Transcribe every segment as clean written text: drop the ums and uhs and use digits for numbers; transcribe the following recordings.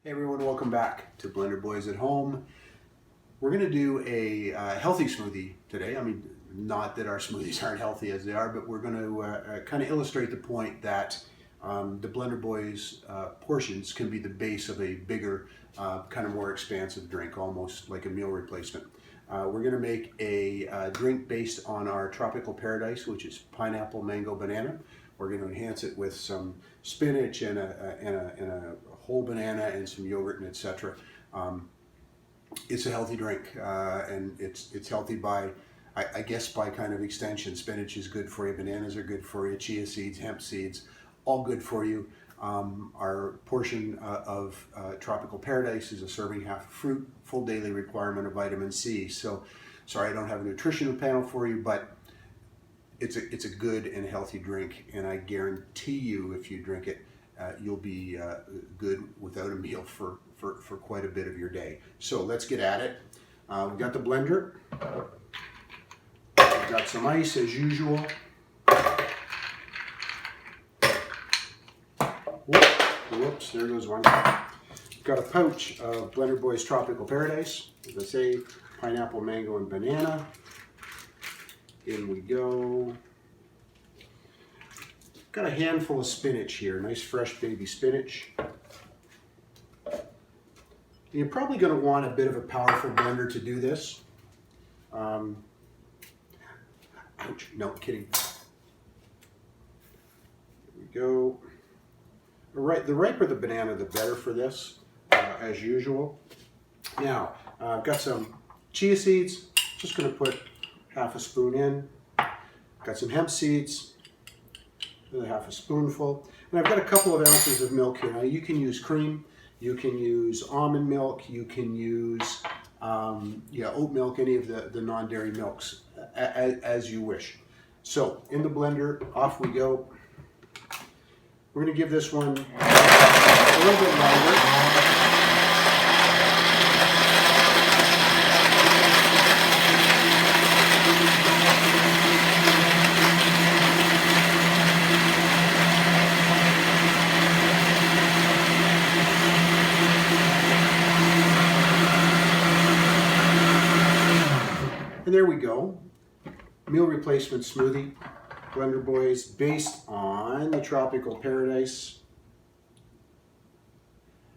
Hey everyone, welcome back to BlenderBoyz at Home. We're going to do a healthy smoothie today. I mean, not that our smoothies aren't healthy as they are, but we're going to kind of illustrate the point that the BlenderBoyz portions can be the base of a bigger, kind of more expansive drink, almost like a meal replacement. We're going to make a drink based on our tropical paradise, which is pineapple, mango, banana. We're going to enhance it with some spinach and a whole banana and some yogurt and etc. It's a healthy drink, and it's healthy by, I guess, by kind of extension. Spinach is good for you, bananas are good for you, chia seeds, hemp seeds, all good for you. Our portion of tropical paradise is a serving half of fruit, full daily requirement of vitamin C. So, sorry I don't have a nutritional panel for you, but it's a good and healthy drink, and I guarantee you if you drink it, you'll be good without a meal for quite a bit of your day. So let's get at it. We've got the blender. We've got some ice as usual. Whoops, there goes one. We've got a pouch of BlenderBoyz Tropical Paradise. As I say, pineapple, mango, and banana. In we go. Got a handful of spinach here, nice fresh baby spinach. You're probably going to want a bit of a powerful blender to do this. Ouch, no kidding. There we go. The riper the banana, the better for this, as usual. Now, I've got some chia seeds, just going to put half a spoon in. Got some hemp seeds, another half a spoonful. And I've got a couple of ounces of milk here. Now you can use cream, you can use almond milk, you can use oat milk, any of the non-dairy milks, as you wish. So in the blender, off we go. We're going to give this one a little bit longer. And there we go, meal replacement smoothie, BlenderBoyz, based on the tropical paradise.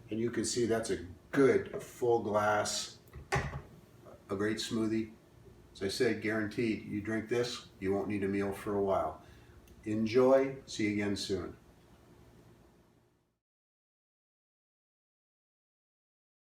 And you can see that's a good full glass, a great smoothie. As I said, guaranteed, you drink this, you won't need a meal for a while. Enjoy, see you again soon.